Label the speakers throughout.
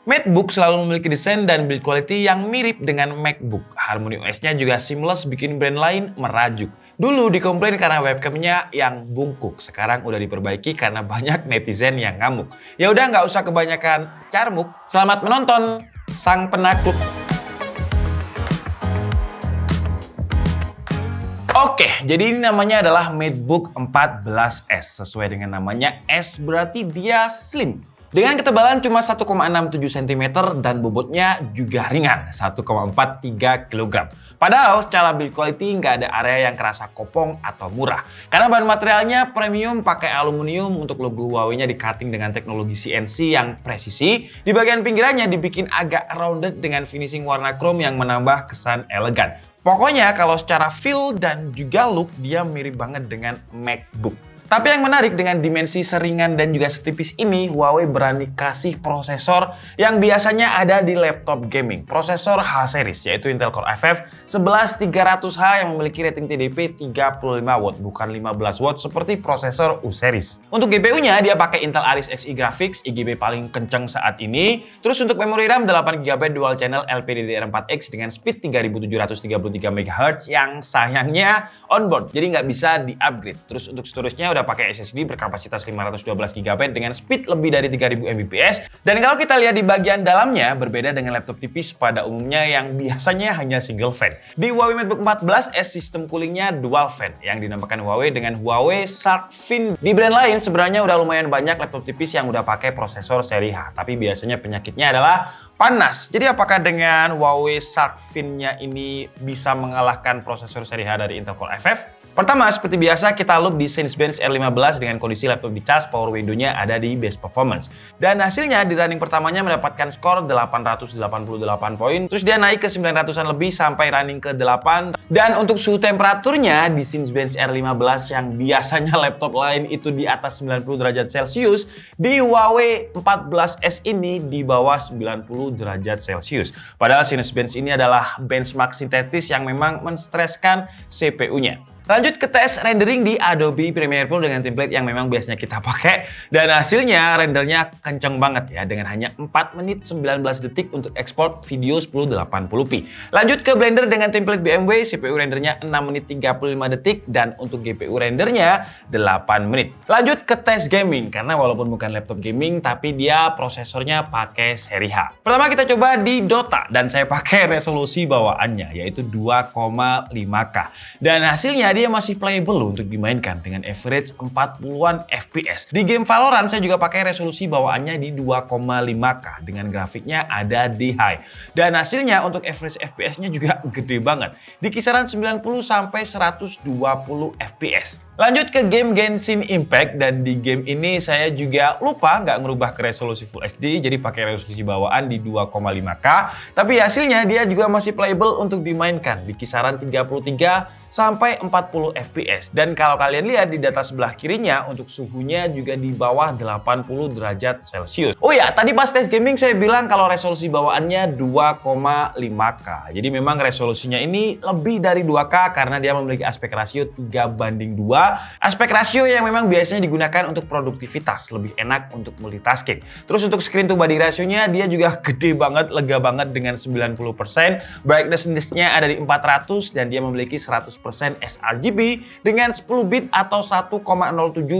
Speaker 1: MateBook selalu memiliki desain dan build quality yang mirip dengan MacBook. Harmoni OS-nya juga seamless, bikin brand lain merajuk. Dulu dikomplain karena webcamnya yang bungkuk. Sekarang udah diperbaiki karena banyak netizen yang ngamuk. Ya udah nggak usah kebanyakan carmuk. Selamat menonton sang penakluk. Oke, jadi ini namanya adalah MateBook 14S. Sesuai dengan namanya, S berarti dia slim. Dengan ketebalan cuma 1,67 cm dan bobotnya juga ringan, 1,43 kg. Padahal secara build quality nggak ada area yang kerasa kopong atau murah. Karena bahan materialnya premium pakai aluminium, untuk logo Huawei-nya di-cutting dengan teknologi CNC yang presisi. Di bagian pinggirannya dibikin agak rounded dengan finishing warna chrome yang menambah kesan elegan. Pokoknya kalau secara feel dan juga look dia mirip banget dengan MacBook. Tapi yang menarik dengan dimensi seringan dan juga setipis ini, Huawei berani kasih prosesor yang biasanya ada di laptop gaming. Prosesor H-series, yaitu Intel Core i5 11300H yang memiliki rating TDP 35 watt, bukan 15 watt seperti prosesor U-series. Untuk GPU-nya, dia pakai Intel Iris Xe Graphics, IGB paling kenceng saat ini. Terus untuk memori RAM 8GB dual channel LPDDR4X dengan speed 3733 MHz yang sayangnya onboard, jadi nggak bisa di-upgrade. Terus untuk storage-nya udah pakai SSD berkapasitas 512GB dengan speed lebih dari 3000 Mbps. Dan kalau kita lihat di bagian dalamnya, berbeda dengan laptop tipis pada umumnya yang biasanya hanya single fan. Di Huawei MateBook 14S sistem coolingnya dual fan yang dinamakan Huawei dengan Huawei Shark Fin. Di brand lain sebenarnya udah lumayan banyak laptop tipis yang udah pakai prosesor seri H, tapi biasanya penyakitnya adalah panas. Jadi apakah dengan Huawei Shark Fin-nya ini bisa mengalahkan prosesor seri H dari Intel Core i5? Pertama, seperti biasa kita look di Cinebench R15 dengan kondisi laptop dicas, power window-nya ada di best performance. Dan hasilnya di running pertamanya mendapatkan skor 888 poin, terus dia naik ke 900-an lebih sampai running ke 8. Dan untuk suhu temperaturnya di Cinebench R15 yang biasanya laptop lain itu di atas 90 derajat Celcius, di Huawei 14S ini di bawah 90 derajat Celcius. Padahal Cinebench ini adalah benchmark sintetis yang memang menstreskan CPU-nya. Lanjut ke tes rendering di Adobe Premiere Pro dengan template yang memang biasanya kita pakai. Dan hasilnya rendernya kenceng banget ya, dengan hanya 4 menit 19 detik untuk ekspor video 1080p. Lanjut ke Blender dengan template BMW, CPU rendernya 6 menit 35 detik dan untuk GPU rendernya 8 menit. Lanjut ke tes gaming, karena walaupun bukan laptop gaming tapi dia prosesornya pakai seri H. Pertama kita coba di Dota dan saya pakai resolusi bawaannya yaitu 2,5K. Dan hasilnya dia masih playable untuk dimainkan dengan average 40-an FPS. Di game Valorant saya juga pakai resolusi bawaannya di 2,5K dengan grafiknya ada di high. Dan hasilnya untuk average FPS-nya juga gede banget, di kisaran 90 sampai 120 FPS. Lanjut ke game Genshin Impact, dan di game ini saya juga lupa nggak ngerubah ke resolusi Full HD, jadi pakai resolusi bawaan di 2,5K. Tapi hasilnya dia juga masih playable untuk dimainkan di kisaran 33 sampai 40 FPS. Dan kalau kalian lihat di data sebelah kirinya, untuk suhunya juga di bawah 80 derajat Celcius. Oh ya, tadi pas tes gaming saya bilang kalau resolusi bawaannya 2,5K. Jadi memang resolusinya ini lebih dari 2K karena dia memiliki aspek rasio 3:2. Aspek rasio yang memang biasanya digunakan untuk produktivitas, lebih enak untuk multitasking. Terus untuk screen to body ratio-nya dia juga gede banget, lega banget dengan 90%. Brightness-nya ada di 400 dan dia memiliki 100% sRGB dengan 10 bit atau 1,07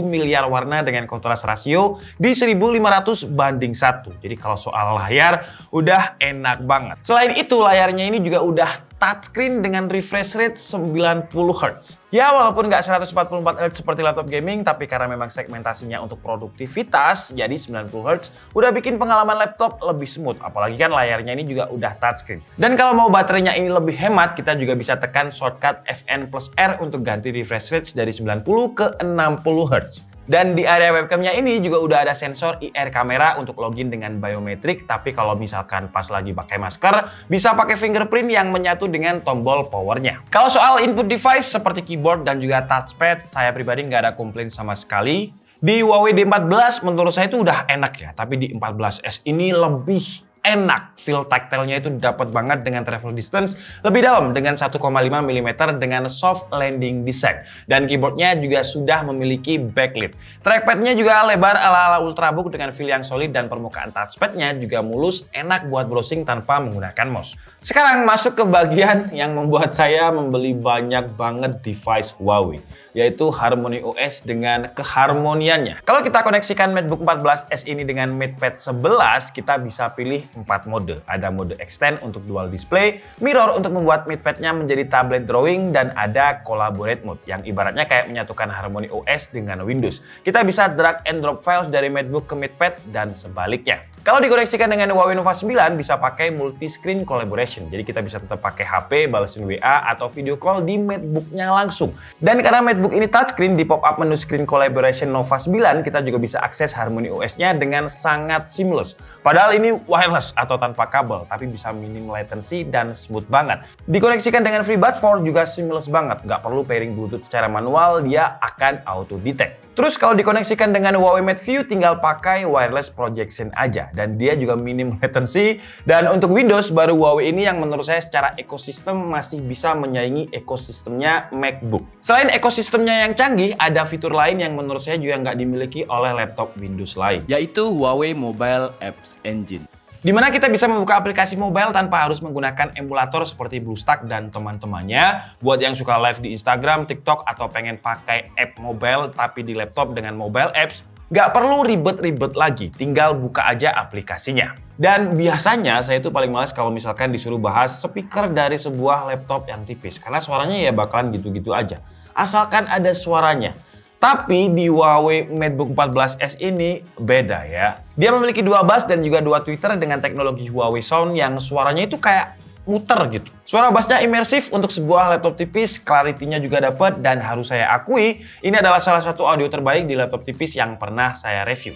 Speaker 1: miliar warna dengan kontras rasio di 1500 banding 1. Jadi kalau soal layar udah enak banget. Selain itu layarnya ini juga udah touchscreen dengan refresh rate 90 Hz. Ya walaupun nggak 144 Hz seperti laptop gaming, tapi karena memang segmentasinya untuk produktivitas, jadi 90 Hz udah bikin pengalaman laptop lebih smooth. Apalagi kan layarnya ini juga udah touchscreen. Dan kalau mau baterainya ini lebih hemat, kita juga bisa tekan shortcut Fn+R untuk ganti refresh rate dari 90 ke 60 Hz. Dan di area webcamnya ini juga udah ada sensor IR kamera untuk login dengan biometrik, tapi kalau misalkan pas lagi pakai masker, bisa pakai fingerprint yang menyatu dengan tombol powernya. Kalau soal input device seperti keyboard dan juga touchpad, saya pribadi nggak ada komplain sama sekali. Di Huawei D14 menurut saya itu udah enak ya, tapi di 14S ini lebih enak. Feel tactile-nya itu dapat banget dengan travel distance lebih dalam dengan 1,5 mm dengan soft landing design. Dan keyboardnya juga sudah memiliki backlit. Trackpad-nya juga lebar ala-ala Ultrabook dengan feel yang solid dan permukaan touchpad-nya juga mulus, enak buat browsing tanpa menggunakan mouse. Sekarang masuk ke bagian yang membuat saya membeli banyak banget device Huawei, yaitu Harmony OS dengan keharmoniannya. Kalau kita koneksikan MateBook 14S ini dengan MatePad 11, kita bisa pilih 4 mode. Ada mode extend untuk dual display, mirror untuk membuat MatePad-nya menjadi tablet drawing, dan ada collaborate mode yang ibaratnya kayak menyatukan Harmony OS dengan Windows. Kita bisa drag and drop files dari MateBook ke MatePad dan sebaliknya. Kalau dikoneksikan dengan Huawei Nova 9 bisa pakai multi-screen collaboration. Jadi kita bisa tetap pakai HP, balesin WA atau video call di MateBook-nya langsung. Dan karena MateBook ini touchscreen, di pop-up menu screen collaboration Nova 9 kita juga bisa akses Harmony OS-nya dengan sangat seamless. Padahal ini wireless atau tanpa kabel, tapi bisa minim latency dan smooth banget. Dikoneksikan dengan FreeBuds 4 juga seamless banget. Nggak perlu pairing Bluetooth secara manual, dia akan auto detect. Terus kalau dikoneksikan dengan Huawei MateView tinggal pakai wireless projection aja dan dia juga minim latency. Dan untuk Windows baru Huawei ini yang menurut saya secara ekosistem masih bisa menyaingi ekosistemnya MacBook. Selain ekosistemnya yang canggih, ada fitur lain yang menurut saya juga nggak dimiliki oleh laptop Windows lain,
Speaker 2: yaitu Huawei Mobile Apps Engine.
Speaker 1: di mana kita bisa membuka aplikasi mobile tanpa harus menggunakan emulator seperti BlueStack dan teman-temannya. Buat yang suka live di Instagram, TikTok, atau pengen pakai app mobile tapi di laptop dengan mobile apps, nggak perlu ribet-ribet lagi, tinggal buka aja aplikasinya. Dan biasanya saya itu paling males kalau misalkan disuruh bahas speaker dari sebuah laptop yang tipis, karena suaranya ya bakalan gitu-gitu aja, asalkan ada suaranya. Tapi di Huawei MateBook 14S ini beda ya. Dia memiliki 2 bass dan juga 2 tweeter dengan teknologi Huawei Sound yang suaranya itu kayak muter gitu. Suara bassnya imersif untuk sebuah laptop tipis, clarity-nya juga dapat, dan harus saya akui, ini adalah salah satu audio terbaik di laptop tipis yang pernah saya review.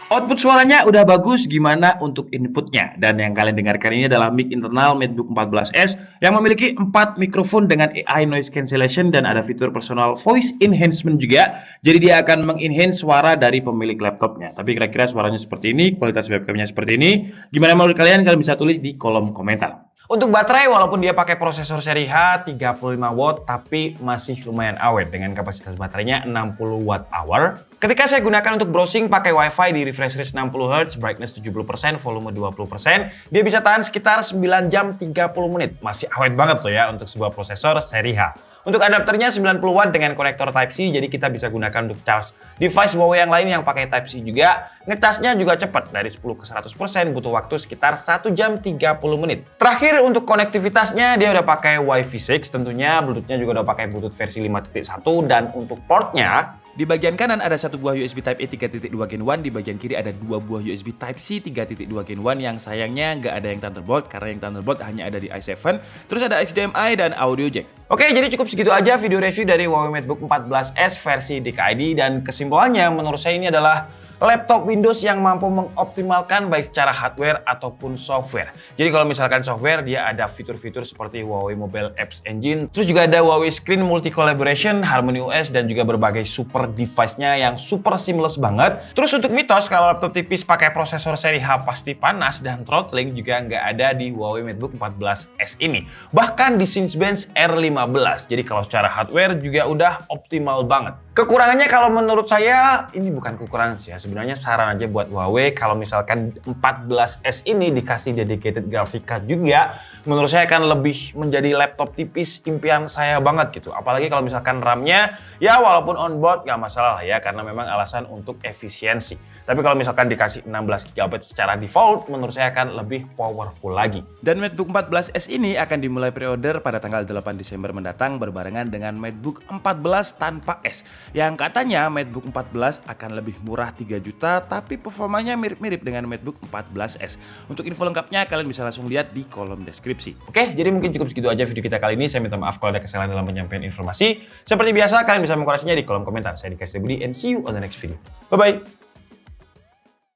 Speaker 1: Output suaranya udah bagus, gimana untuk inputnya? Dan yang kalian dengarkan ini adalah mic internal MateBook 14S yang memiliki 4 mikrofon dengan AI noise cancellation dan ada fitur personal voice enhancement juga. Jadi dia akan mengenhance suara dari pemilik laptopnya. Tapi kira-kira suaranya seperti ini, kualitas webcamnya seperti ini. Gimana menurut kalian? Kalian bisa tulis di kolom komentar. Untuk baterai, walaupun dia pakai prosesor seri H 35 watt, tapi masih lumayan awet dengan kapasitas baterainya 60 watt hour. Ketika saya gunakan untuk browsing pakai WiFi di refresh rate 60 Hz, brightness 70%, volume 20%, dia bisa tahan sekitar 9 jam 30 menit. Masih awet banget loh ya untuk sebuah prosesor seri H. Untuk adapternya 90 watt dengan konektor Type-C, jadi kita bisa gunakan untuk charge device Huawei yang lain yang pakai Type-C juga. Ngecasnya juga cepat, dari 10 ke 100% butuh waktu sekitar 1 jam 30 menit. Terakhir untuk konektivitasnya dia udah pakai Wi-Fi 6 tentunya, Bluetooth-nya juga udah pakai Bluetooth versi 5.1, dan untuk portnya,
Speaker 2: di bagian kanan ada 1 buah USB Type-A 3.2 Gen 1, di bagian kiri ada 2 buah USB Type-C 3.2 Gen 1 yang sayangnya nggak ada yang Thunderbolt karena yang Thunderbolt hanya ada di i7. Terus ada HDMI dan audio jack.
Speaker 1: Oke, jadi cukup segitu aja video review dari Huawei MateBook 14S versi DKID, dan kesimpulannya menurut saya ini adalah laptop Windows yang mampu mengoptimalkan baik secara hardware ataupun software. Jadi kalau misalkan software, dia ada fitur-fitur seperti Huawei Mobile Apps Engine, terus juga ada Huawei Screen Multi Collaboration, Harmony OS, dan juga berbagai super device-nya yang super seamless banget. Terus untuk mitos kalau laptop tipis pakai prosesor seri H pasti panas dan throttling juga nggak ada di Huawei MateBook 14S ini. Bahkan di Cinebench R15. Jadi kalau secara hardware juga udah optimal banget. Kekurangannya kalau menurut saya, ini bukan kekurangan sih ya, sebenarnya saran aja buat Huawei kalau misalkan 14S ini dikasih dedicated graphic card juga, menurut saya akan lebih menjadi laptop tipis impian saya banget gitu. Apalagi kalau misalkan RAM-nya, ya walaupun onboard nggak masalah lah ya, karena memang alasan untuk efisiensi. Tapi kalau misalkan dikasih 16 GB secara default, menurut saya akan lebih powerful lagi.
Speaker 2: Dan MateBook 14S ini akan dimulai pre-order pada tanggal 8 Desember mendatang berbarengan dengan MateBook 14 tanpa S. Yang katanya MateBook 14 akan lebih murah 3 juta, tapi performanya mirip-mirip dengan MateBook 14S. Untuk info lengkapnya kalian bisa langsung lihat di kolom deskripsi.
Speaker 1: Oke, jadi mungkin cukup segitu aja video kita kali ini. Saya minta maaf kalau ada kesalahan dalam penyampaian informasi. Seperti biasa, kalian bisa mengkoreksinya di kolom komentar. Saya Dika Setiabudi and see you on the next video. Bye-bye!